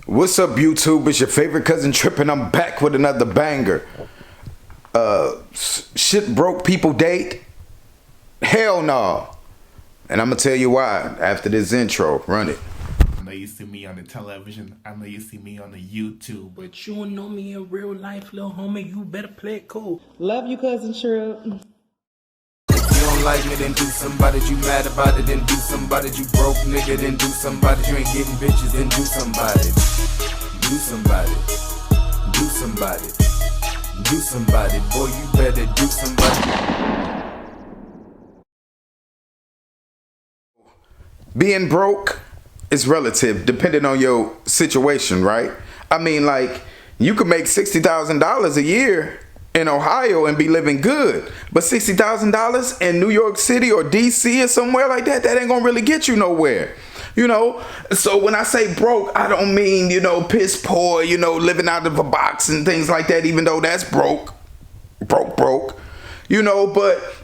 What's up, YouTube? It's your favorite cousin Tripp, and I'm back with another banger. Shit broke people date? Hell no. And I'm gonna tell you why after this intro. Run it. I know you see me on the television. I know you see me on the YouTube. But you don't know me in real life, little homie. You better play it cool. Love you, cousin Tripp. You don't like me, then do somebody. You mad about it, then do somebody. You broke nigga, then do somebody. You ain't getting bitches, then do somebody. Do somebody. Do somebody. Do somebody. Boy, you better do somebody. Being broke is relative depending on your situation, right? I mean, like, you could make $60,000 a year in Ohio and be living good, but $60,000 in New York City or DC or somewhere like that ain't gonna really get you nowhere. So when I say broke, I don't mean, piss poor, living out of a box and things like that, even though that's broke, but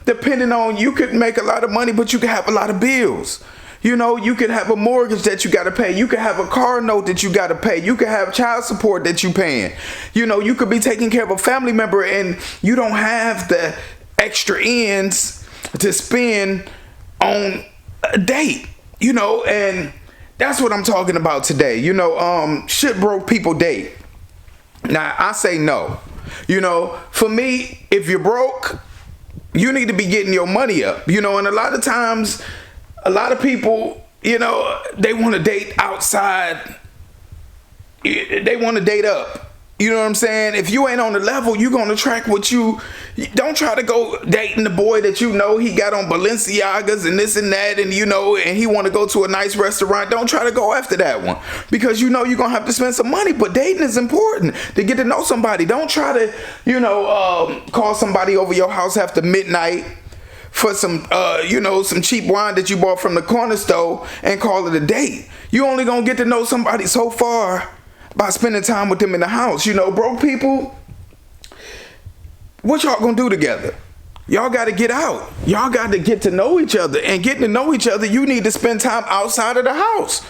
depending on, you could make a lot of money, but you could have a lot of bills. You could have a mortgage that you got to pay. You could have a car note that you got to pay. You could have child support that you paying. You could be taking care of a family member and you don't have the extra ends to spend on a date, and that's what I'm talking about today. Shit broke people date. Now, I say no. For me, if you're broke, you need to be getting your money up, and a lot of times, a lot of people, they want to date outside. They want to date up. You know what I'm saying? If you ain't on the level, you're going to attract what you... Don't try to go dating the boy that he got on Balenciagas and this and that, and and he want to go to a nice restaurant. Don't try to go after that one, because you're going to have to spend some money. But dating is important to get to know somebody. Don't try to, call somebody over your house after midnight for some, some cheap wine that you bought from the corner store and call it a date. You only gonna get to know somebody so far by spending time with them in the house. Broke people, what y'all gonna do together? Y'all gotta get out. Y'all gotta get to know each other. And getting to know each other, you need to spend time outside of the house.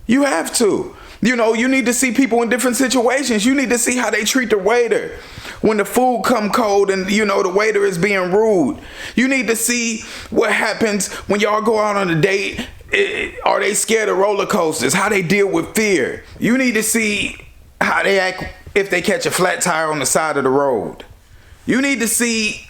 You have to. You need to see people in different situations. You need to see how they treat the waiter when the food come cold and, the waiter is being rude. You need to see what happens when y'all go out on a date. Are they scared of roller coasters? How they deal with fear. You need to see how they act if they catch a flat tire on the side of the road. You need to see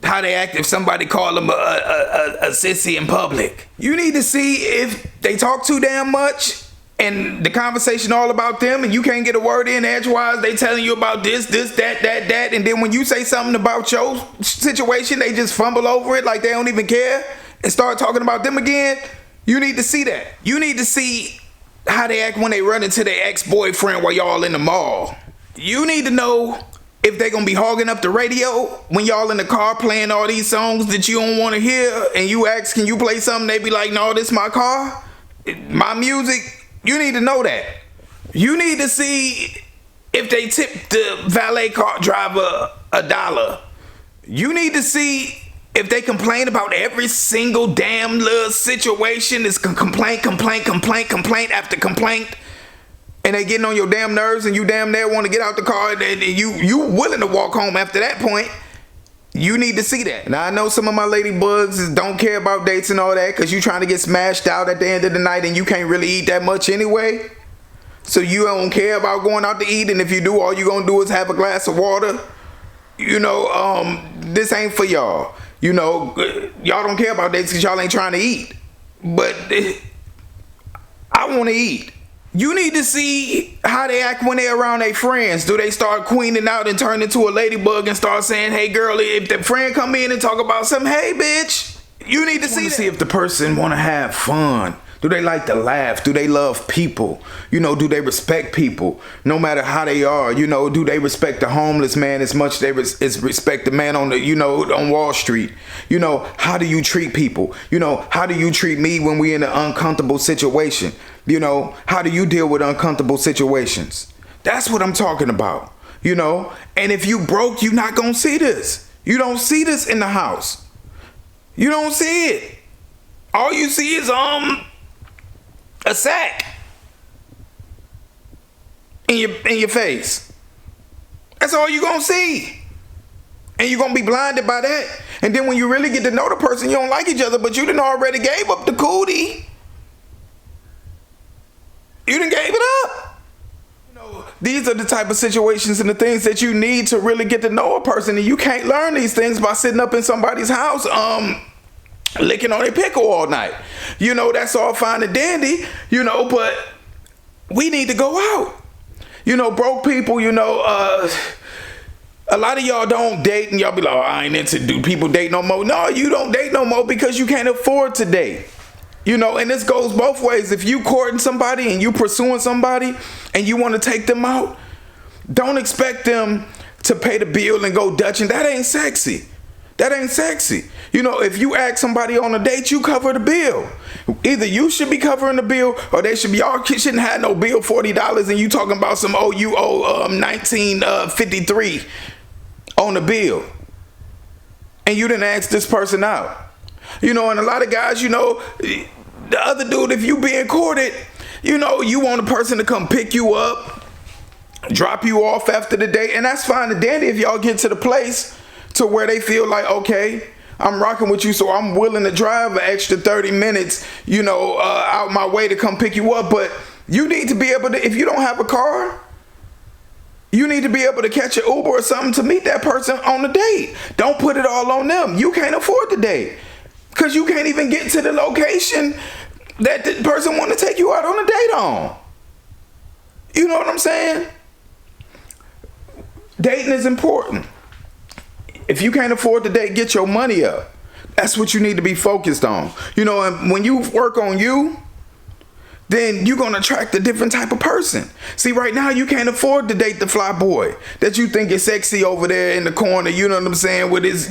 how they act if somebody call them a sissy in public. You need to see if they talk too damn much and the conversation all about them, and you can't get a word in edgewise. They telling you about this, that, and then when you say something about your situation, they just fumble over it like they don't even care and start talking about them again. You need to see that. You need to see how they act when they run into their ex-boyfriend while y'all in the mall. You need to know if they gonna be hogging up the radio when y'all in the car playing all these songs that you don't want to hear, and you ask, can you play something? They be like, no, this my car, my music. You need to know that. You need to see if they tip the valet car driver $1. You need to see if they complain about every single damn little situation. It's complaint after complaint. And they getting on your damn nerves, and you damn near want to get out the car, and you willing to walk home after that point. You need to see that. Now, I know some of my ladybugs don't care about dates and all that, because you trying to get smashed out at the end of the night and you can't really eat that much anyway. So you don't care about going out to eat, and if you do, all you gonna do is have a glass of water. This ain't for y'all. Y'all don't care about dates because y'all ain't trying to eat. But I want to eat. You need to see how they act when they're around their friends. Do they start queening out and turn into a ladybug and start saying, hey girl, if the friend come in and talk about something, hey bitch. You need to see if the person want to have fun. Do they like to laugh? Do they love people? Do they respect people no matter how they are? Do they respect the homeless man as much as respect the man on the, on Wall Street? How do you treat people? How do you treat me when we in an uncomfortable situation? How do you deal with uncomfortable situations? That's what I'm talking about. And if you broke, you're not going to see this. You don't see this in the house. You don't see it. All you see is, a sack. in your face. That's all you're gonna see. And you're gonna be blinded by that. And then when you really get to know the person, you don't like each other, but you done already gave up the cootie. You done gave it up. These are the type of situations and the things that you need to really get to know a person. And you can't learn these things by sitting up in somebody's house, licking on a pickle all night. That's all fine and dandy, but we need to go out. Broke people, a lot of y'all don't date and y'all be like, oh, I ain't into do people date no more. No, you don't date no more because you can't afford to date. And this goes both ways. If you courting somebody and you pursuing somebody and you want to take them out, don't expect them to pay the bill and go Dutching. That ain't sexy. That ain't sexy. If you ask somebody on a date, you cover the bill. Either you should be covering the bill or they should be, y'all shouldn't have no bill $40 and you talking about some, you owe 1953 on the bill. And you didn't ask this person out. And a lot of guys, the other dude, if you being courted, you want a person to come pick you up, drop you off after the date. And that's fine and dandy if y'all get to the place to where they feel like, okay, I'm rocking with you, so I'm willing to drive an extra 30 minutes, out my way to come pick you up. But you need to be able to, if you don't have a car, you need to be able to catch an Uber or something to meet that person on the date. Don't put it all on them. You can't afford the date because you can't even get to the location that the person want to take you out on a date on. You know what I'm saying? Dating is important. If you can't afford the date, get your money up. That's what you need to be focused on. And when you work on you, then you're going to attract a different type of person. See, right now, you can't afford to date the fly boy that you think is sexy over there in the corner, you know what I'm saying, with his,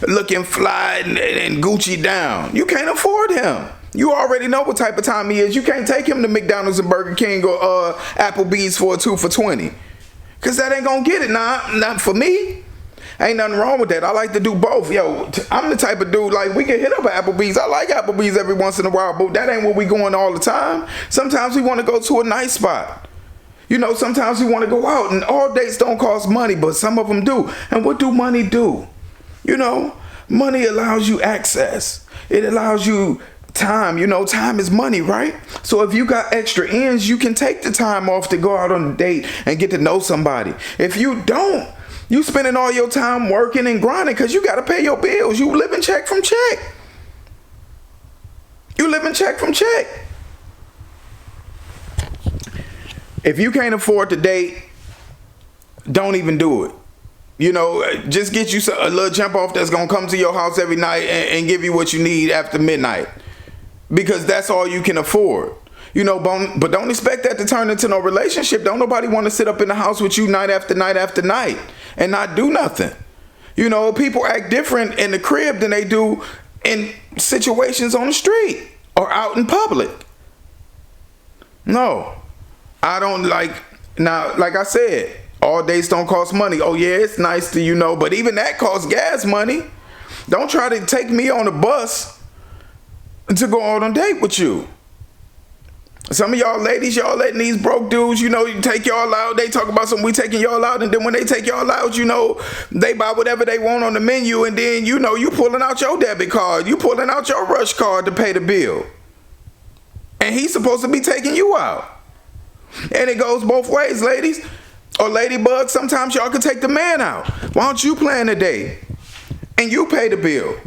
looking fly and Gucci down. You can't afford him. You already know what type of time he is. You can't take him to McDonald's and Burger King or Applebee's for a 2 for $20. Because that ain't going to get it. Not for me. Ain't nothing wrong with that. I like to do both. I'm the type of dude, like, we can hit up Applebee's. I like Applebee's every once in a while, but that ain't where we going all the time. Sometimes we want to go to a nice spot. Sometimes we want to go out, and all dates don't cost money, but some of them do. And what do money do? Money allows you access. It allows you time. Time is money, right? So if you got extra ends, you can take the time off to go out on a date and get to know somebody. If you don't, you spending all your time working and grinding because you got to pay your bills. You living check from check. If you can't afford to date, don't even do it. Just get you a little jump off that's going to come to your house every night and give you what you need after midnight. Because that's all you can afford. But don't expect that to turn into no relationship. Don't nobody want to sit up in the house with you night after night after night and not do nothing. People act different in the crib than they do in situations on the street or out in public. No, I don't like, now, like I said, all dates don't cost money. Oh yeah, it's nice to, but even that costs gas money. Don't try to take me on a bus to go out on a date with you. Some of y'all ladies, y'all letting these broke dudes, you take y'all out. They talk about something, we taking y'all out. And then when they take y'all out, they buy whatever they want on the menu. And then, you pulling out your debit card. You pulling out your rush card to pay the bill. And he's supposed to be taking you out. And it goes both ways, ladies. Or ladybugs, sometimes y'all can take the man out. Why don't you plan a day and you pay the bill?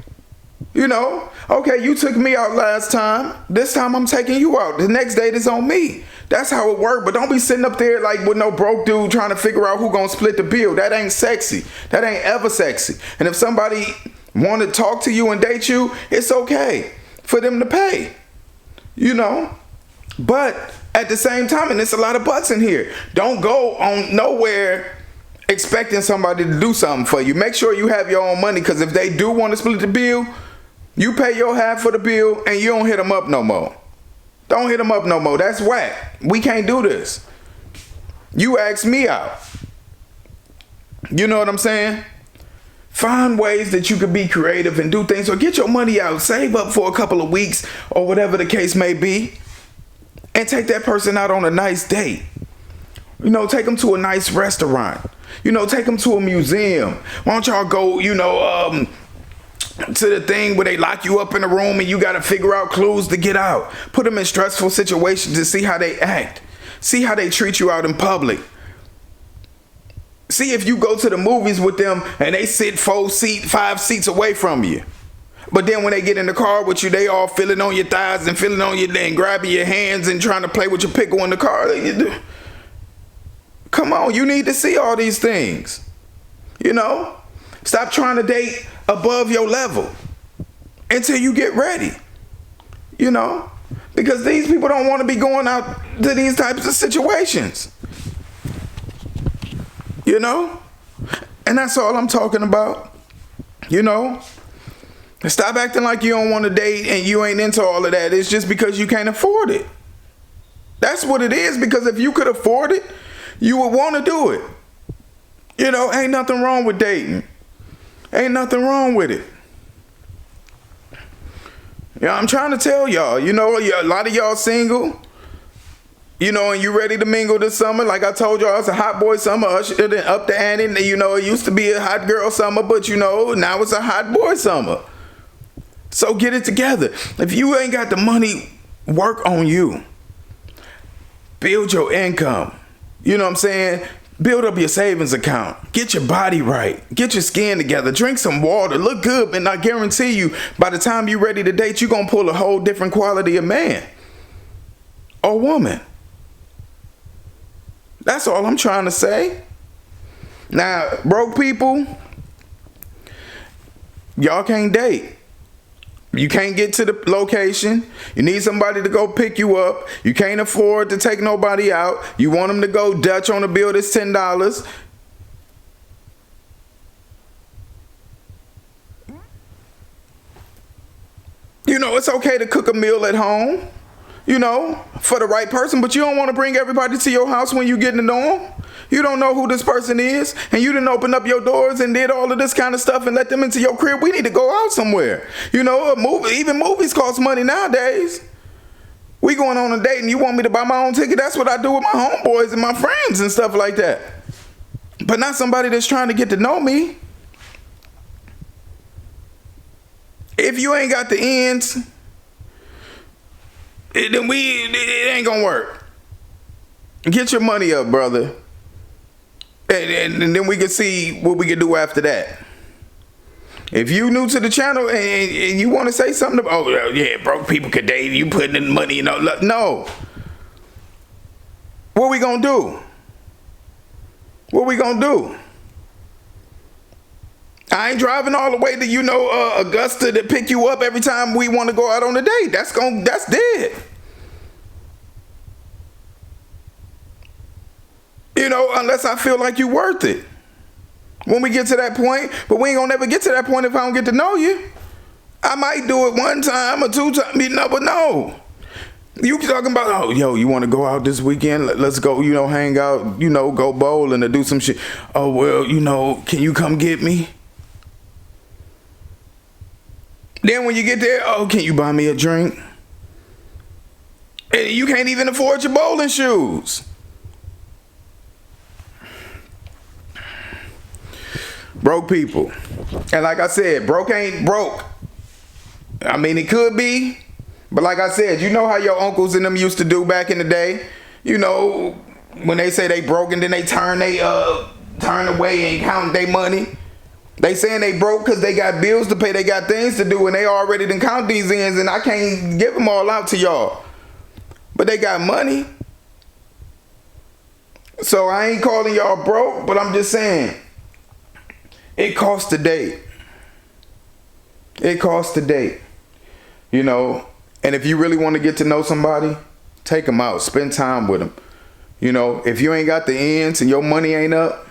Okay, you took me out last time. This time I'm taking you out. The next date is on me. That's how it works. But don't be sitting up there like with no broke dude trying to figure out who gonna split the bill. That ain't sexy. That ain't ever sexy. And if somebody want to talk to you and date you, it's okay for them to pay. But at the same time, and there's a lot of buts in here, don't go on nowhere expecting somebody to do something for you. Make sure you have your own money, because if they do want to split the bill, you pay your half for the bill and you don't hit them up no more. Don't hit them up no more. That's whack. We can't do this. You asked me out. You know what I'm saying? Find ways that you can be creative and do things, or get your money out. Save up for a couple of weeks or whatever the case may be, and take that person out on a nice date. You know, take them to a nice restaurant. You know, take them to a museum. Why don't y'all go, to the thing where they lock you up in a room and you got to figure out clues to get out. Put them in stressful situations to see how they act. See how they treat you out in public. See if you go to the movies with them and they sit 5 seats away from you. But then when they get in the car with you, they all feeling on your thighs and feeling on your and grabbing your hands and trying to play with your pickle in the car. Come on, you need to see all these things. You know? Stop trying to date above your level until you get ready. You know? Because these people don't want to be going out to these types of situations. You know? And that's all I'm talking about. You know? Stop acting like you don't want to date and you ain't into all of that. It's just because you can't afford it. That's what it is, because if you could afford it, you would want to do it. You know, ain't nothing wrong with dating. Ain't nothing wrong with it. Yeah, I'm trying to tell y'all, you know, a lot of y'all single, you know, and you ready to mingle this summer. Like I told y'all, it's a hot boy summer, ushered up the ante. You know, it used to be a hot girl summer, but you know, now it's a hot boy summer. So get it together. If you ain't got the money, work on you. Build your income. You know what I'm saying? Build up your savings account. Get your body right. Get your skin together. Drink some water. Look good. And I guarantee you, by the time you're ready to date, you're going to pull a whole different quality of man or woman. That's all I'm trying to say. Now, broke people, y'all can't date. You can't get to the location. You need somebody to go pick you up. You can't afford to take nobody out. You want them to go Dutch on a bill that's $10. You know, it's okay to cook a meal at home, you know, for the right person, but you don't want to bring everybody to your house when you get to know them. You don't know who this person is, and you didn't open up your doors and did all of this kind of stuff and let them into your crib. We need to go out somewhere. You know, even movies cost money nowadays. We going on a date and you want me to buy my own ticket? That's what I do with my homeboys and my friends and stuff like that. But not somebody that's trying to get to know me. If you ain't got the ends, then it ain't gonna work. Get your money up, brother. And then we can see what we can do after that. If you new to the channel and you want to say something about, oh yeah, broke people could date, you putting in money, you know, no. What we gonna do? What we gonna do? I ain't driving all the way to, you know, Augusta to pick you up every time we want to go out on a date. That's dead. You know, unless I feel like you worth it. When we get to that point, but we ain't gonna never get to that point if I don't get to know you. I might do it one time or 2 times, you know, but no. You talking about, oh, yo, you want to go out this weekend? Let's go, you know, hang out, you know, go bowling or do some shit. Oh, well, you know, can you come get me? Then when you get there, oh, can you buy me a drink? And you can't even afford your bowling shoes. Broke people. And like I said, broke ain't broke. I mean, it could be. But like I said, you know how your uncles and them used to do back in the day? You know, when they say they broke and then they turn away and count their money. They saying they broke because they got bills to pay, they got things to do, and they already done count these ends, and I can't give them all out to y'all. But they got money. So I ain't calling y'all broke, but I'm just saying, it costs to date. It costs to date. You know, and if you really want to get to know somebody, take them out, spend time with them. You know, if you ain't got the ends and your money ain't up,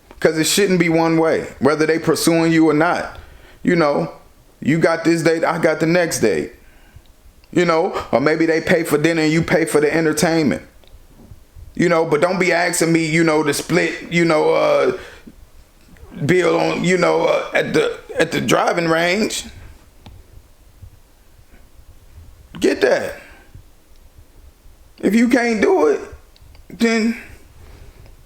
because it shouldn't be one way, whether they pursuing you or not. You know, you got this date, I got the next date. You know, or maybe they pay for dinner and you pay for the entertainment. You know, but don't be asking me, you know, to split, you know, bill on, you know, at the driving range. Get that. If you can't do it, then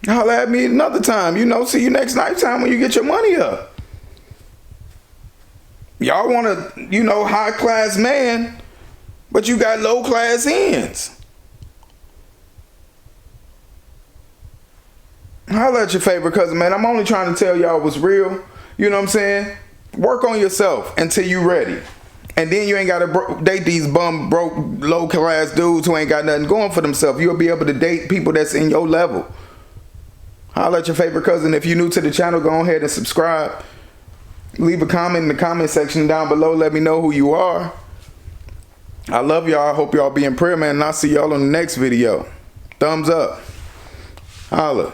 Holler at me another time. You know, see you next nighttime when you get your money up. Y'all want a, you know, high class man, but you got low class ends. Holler at your favorite cousin, man. I'm only trying to tell y'all what's real. You know what I'm saying? Work on yourself until you ready. And then you ain't got to date these bum, broke, low class dudes who ain't got nothing going for themselves. You'll be able to date people that's in your level. Holler at your favorite cousin. If you're new to the channel, go ahead and subscribe. Leave a comment in the comment section down below. Let me know who you are. I love y'all. I hope y'all be in prayer, man. And I'll see y'all on the next video. Thumbs up. Holla.